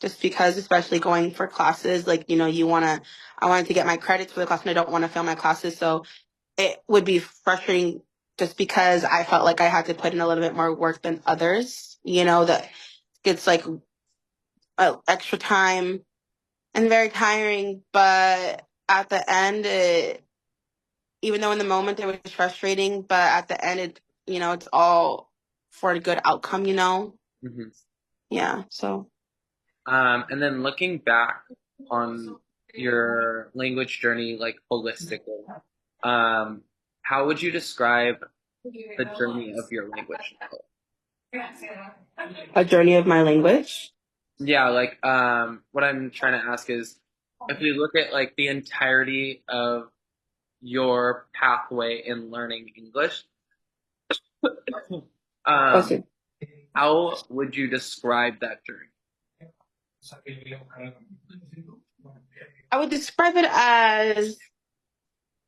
just because, especially going for classes, like, I wanted to get my credits for the class and I don't want to fail my classes. So it would be frustrating just because I felt like I had to put in a little bit more work than others, that it's like extra time and very tiring. But at the end, even though in the moment it was frustrating, but at the end, it's all for a good outcome. Hmm. Yeah. So And then looking back on your language journey, like holistically, um, how would you describe the journey of your language now? a journey of my language. Yeah, like what I'm trying to ask is if we look at like the entirety of your pathway in learning English, um, Also, how would you describe that journey? I would describe it as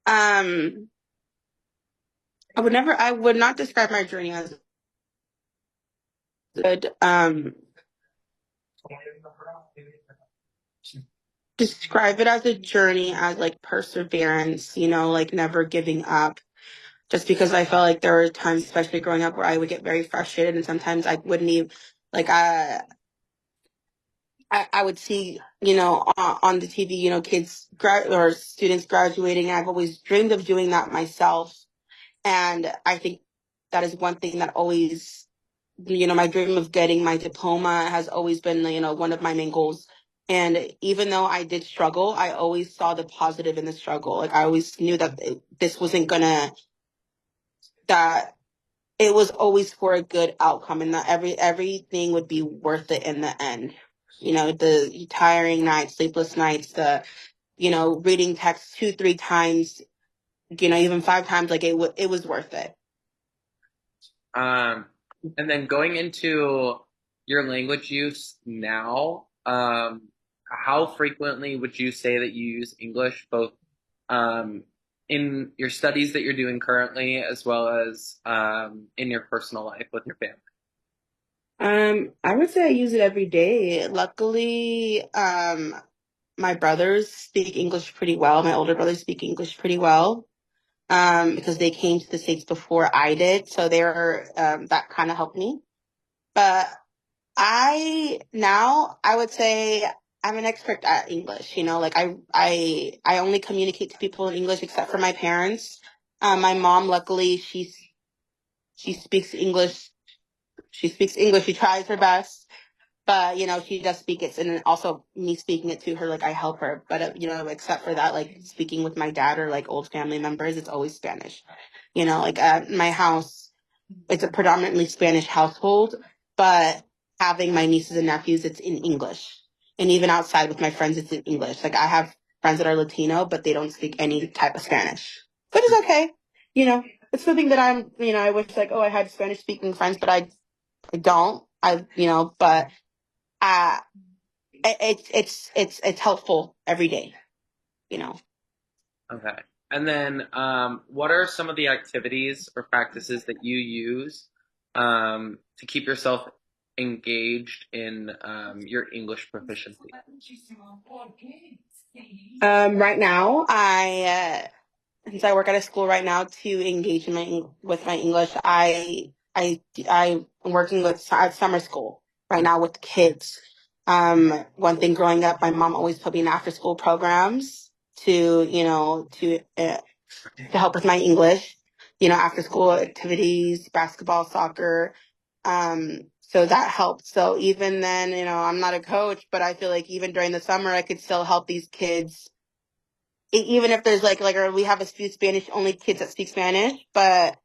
um I would not describe my journey as good. Describe it as a journey, as like perseverance, like never giving up. Just because I felt like there were times, especially growing up, where I would get very frustrated, and sometimes I wouldn't even like I would see, on the TV, kids or students graduating. And I've always dreamed of doing that myself. And I think that is one thing that always, my dream of getting my diploma has always been, one of my main goals. And even though I did struggle, I always saw the positive in the struggle. Like I always knew that this wasn't that it was always for a good outcome and that everything would be worth it in the end. The tiring nights, sleepless nights, the, reading text two, three times, even five times, like it was worth it. Um, and then going into your language use now, how frequently would you say that you use English, both um, in your studies that you're doing currently, as well as in your personal life with your family? I would say I use it every day. Luckily, my brothers speak English pretty well. My older brothers speak English pretty well. Because they came to the States before I did. So that kind of helped me. But I would say I'm an expert at English. Like I only communicate to people in English except for my parents. My mom, luckily, she speaks English. She speaks English. She tries her best, but she does speak it, and then also me speaking it to her, like I help her. But except for that, like speaking with my dad or like old family members, it's always Spanish. Like at my house, it's a predominantly Spanish household, but having my nieces and nephews, it's in English. And even outside with my friends, it's in English. Like I have friends that are Latino, but they don't speak any type of Spanish, which is okay. You know, it's something that I wish like, oh, I had Spanish speaking friends, but I don't. But uh, it's helpful every day. You know. Okay. And then, what are some of the activities or practices that you use to keep yourself engaged in your English proficiency? Right now, since I work at a school right now to engage in with my English, I'm working at summer school right now with kids. One thing growing up, my mom always put me in after school programs to help with my English. After school activities, basketball, soccer. So that helped. So even then, I'm not a coach, but I feel like even during the summer, I could still help these kids even if there's or we have a few Spanish only kids that speak Spanish, but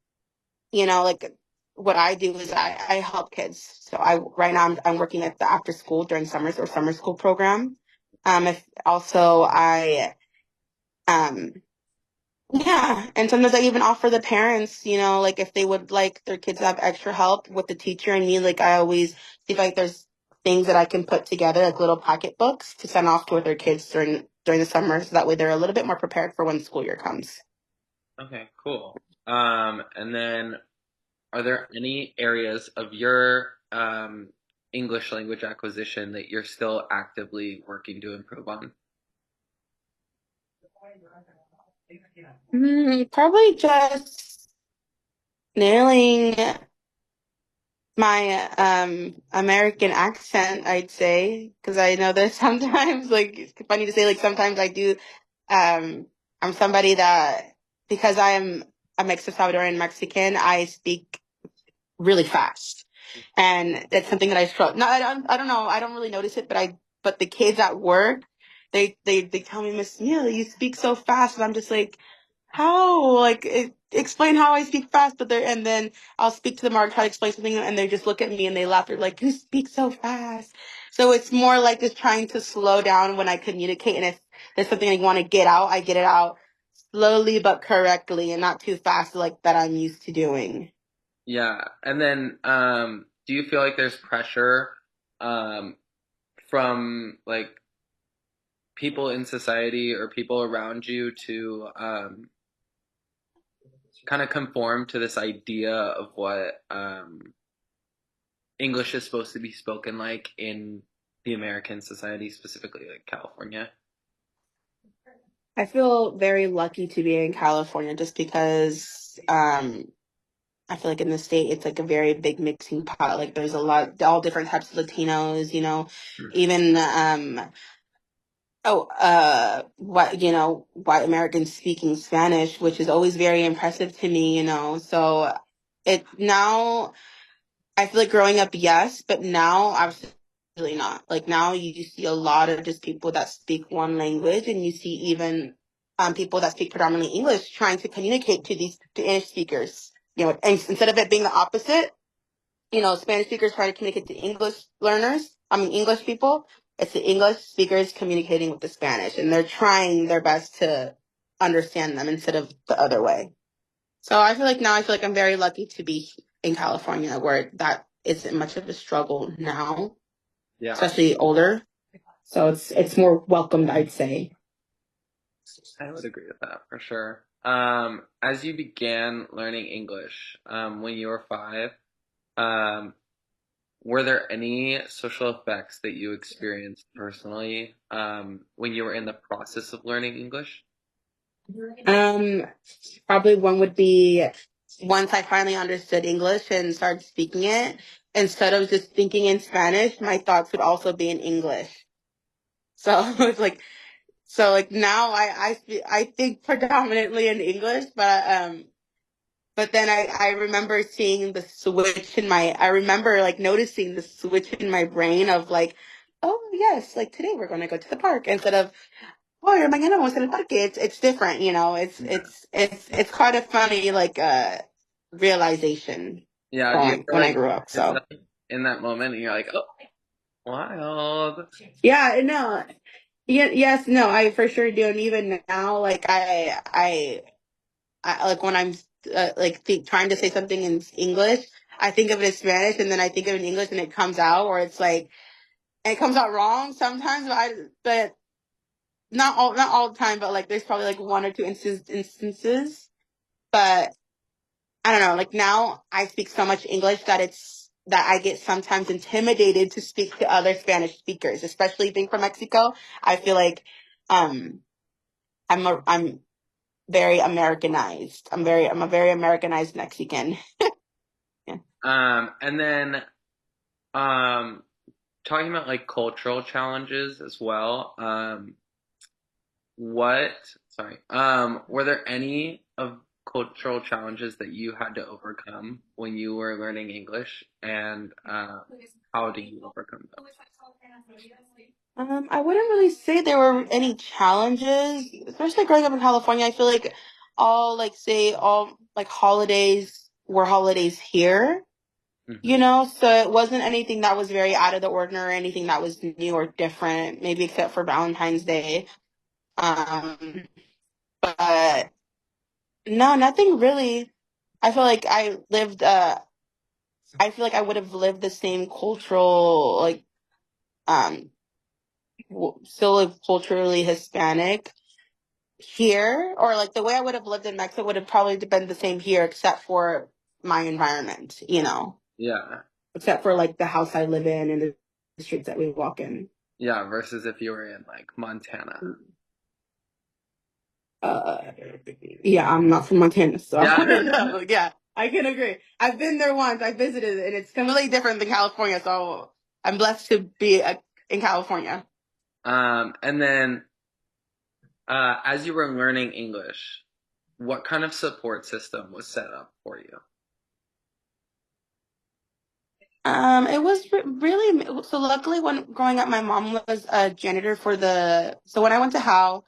like what I do is I help kids. So I right now I'm working at the after school during summers or summer school program. If also I um yeah, and sometimes I even offer the parents, like if they would like their kids to have extra help with the teacher and me, like I always see if like there's things that I can put together, like little pocket books to send off to their kids during the summer, so that way they're a little bit more prepared for when school year comes. Okay, cool. And then are there any areas of your English language acquisition that you're still actively working to improve on? Probably just nailing my American accent, I'd say, because I know that sometimes, like, it's funny to say, like, sometimes I do. I'm somebody that, because I am a mix of Salvadoran and Mexican, I speak really fast. And that's something that I struggle. No, I don't know. I don't really notice it, but the kids at work, they tell me, Miss Neal, you speak so fast. And I'm just like, how? Like, explain how I speak fast. And then I'll speak to them or try to explain something and they just look at me and they laugh. They're like, you speak so fast. So it's more like just trying to slow down when I communicate. And if there's something I want to get out, I get it out slowly but correctly and not too fast like that I'm used to doing. Yeah. And then do you feel like there's pressure um from like people in society or people around you to kind of conform to this idea of what English is supposed to be spoken like in the American society, specifically like California? I feel very lucky to be in California just because I feel like in the state it's like a very big mixing pot. Like there's a lot all different types of Latinos, even what white Americans speaking Spanish, which is always very impressive to me. So it now I feel like growing up, yes, but now absolutely not. Like now you see a lot of just people that speak one language, and you see even people that speak predominantly English trying to communicate to English speakers. And instead of it being the opposite, Spanish speakers try to communicate to English learners. I mean, English people. It's the English speakers communicating with the Spanish, and they're trying their best to understand them instead of the other way. So I feel like I'm very lucky to be in California where that isn't much of a struggle now, Yeah, especially older. So it's more welcomed, I'd say. I would agree with that for sure. As you began learning English, when you were 5, um, were there any social effects that you experienced personally, when you were in the process of learning English? Um, Probably one would be once I finally understood English and started speaking it, instead of just thinking in Spanish, my thoughts would also be in English. So it's like now I think predominantly in English, but then I remember seeing the switch I remember like noticing the switch in my brain of like, oh yes, like today we're going to go to the park instead of, oh, mañana vamos al parque. It's different, it's quite a funny like realization Yeah, do you growing feel when I like grew up. it's So in that moment and you're like, oh, wild? yeah, no, yeah, yes, no, I for sure do, and even now, like I like when I'm trying to say something in English, I think of it in Spanish and then I think of it in English and it comes out, or it's like, and it comes out wrong sometimes, but not all the time, but like there's probably like one or two instances, but I don't know, like now I speak so much English that I get sometimes intimidated to speak to other Spanish speakers, especially being from Mexico. I feel like, um, I'm very Americanized. I'm a very Americanized Mexican. Yeah. And then um, talking about like cultural challenges as well. What, sorry, were there any of cultural challenges that you had to overcome when you were learning English, and how do you overcome those? I wouldn't really say there were any challenges, especially growing up in California. I feel like all like holidays were holidays here, Hmm. so it wasn't anything that was very out of the ordinary, anything that was new or different, maybe except for Valentine's Day. Um, but no, nothing really. I feel like I feel like I would have lived the same cultural, like, um, still live culturally Hispanic here, or like the way I would have lived in Mexico would have probably been the same here, except for my environment. Yeah. except for like the house I live in and the streets that we walk in. Yeah, versus if you were in like Montana. Uh, yeah, I'm not from Montana, so Yeah. no, yeah, I can agree. I've been there once. I visited, and it's completely different than California. So I'm blessed to be in California. And then as you were learning English, what kind of support system was set up for you? It was really so. Luckily, when growing up, my mom was a janitor for the. So when I went to Howe,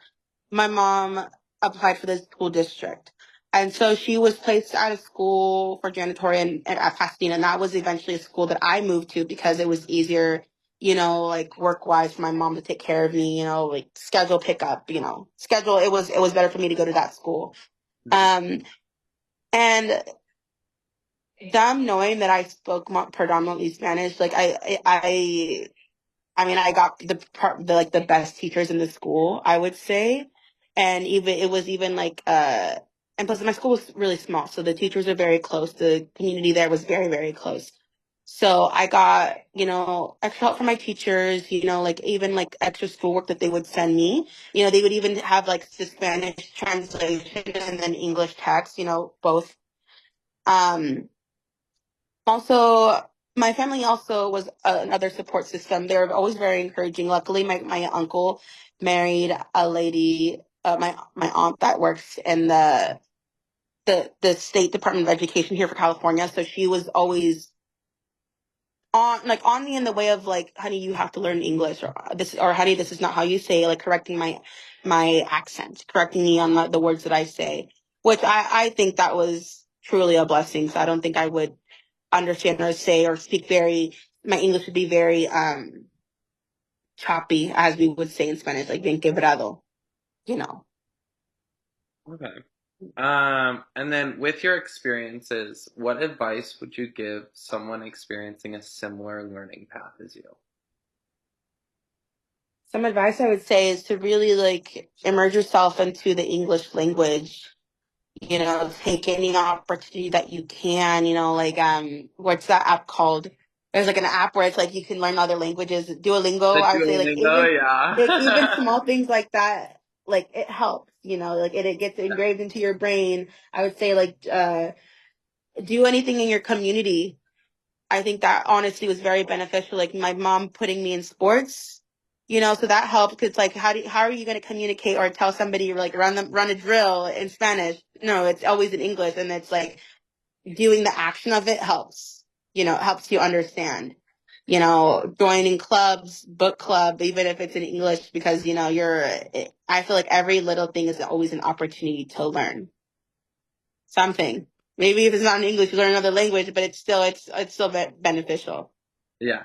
my mom applied for the school district. And so she was placed at a school for janitorial at Pasadena. And that was eventually a school that I moved to because it was easier, like work wise for my mom to take care of me, like schedule pickup, schedule. It was better for me to go to that school. Mhm. Um, and them knowing that I spoke predominantly Spanish, like I mean, I got the best teachers in the school, I would say. And even it was even like and plus my school was really small, so the teachers are very close. The community there was very, very close. So I got, extra help from my teachers, like even like extra schoolwork that they would send me. They would even have like the Spanish translation and then English text, both. Um Also, my family also was another support system. They were always very encouraging. Luckily, my uncle married a lady, my aunt that works in the state Department of Education here for California. So she was always on me in the way of like, honey, you have to learn English, or honey, this is not how you say it, like correcting my accent, correcting me on the words that I say, which I think that was truly a blessing. So I don't think I would understand or say or speak my English would be very choppy, as we would say in Spanish, like bien quebrado, you know. Okay. And then with your experiences, what advice would you give someone experiencing a similar learning path as you? Some advice I would say is to really like immerse yourself into the English language, take any opportunity that you can, like what's that app called? There's like an app where it's like you can learn other languages. The Duolingo, I would say like Duolingo, even yeah. small things like that, like it helps, like it gets engraved into your brain. I would say like do anything in your community. I think that honestly was very beneficial. Like my mom putting me in sports, so that helped because like how are you going to communicate or tell somebody like run a drill in Spanish? No, it's always in English, and it's like doing the action of it helps. It helps you understand. Joining clubs, book club, even if it's in English, because I feel like every little thing is always an opportunity to learn something. Maybe if it's not in English, you learn another language, but it's still beneficial. Yeah.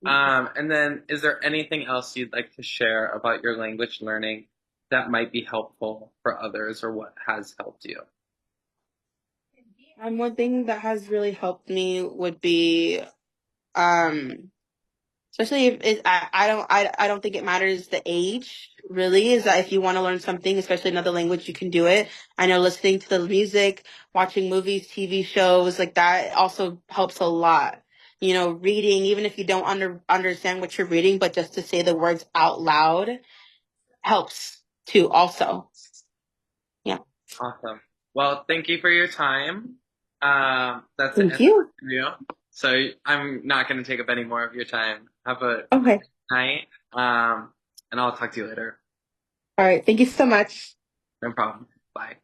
And then is there anything else you'd like to share about your language learning that might be helpful for others or what has helped you? One thing that has really helped me would be, um, especially if I don't think it matters the age really, is that if you want to learn something, especially another language, you can do it. I know listening to the music, watching movies, TV shows like that also helps a lot. Reading, even if you don't understand what you're reading, but just to say the words out loud helps too also. Yeah. Awesome. Well, thank you for your time. That's the end Thank of you. the video. So I'm not going to take up any more of your time. Have a Okay. night. And I'll talk to you later. All right. Thank you so much. No problem. Bye.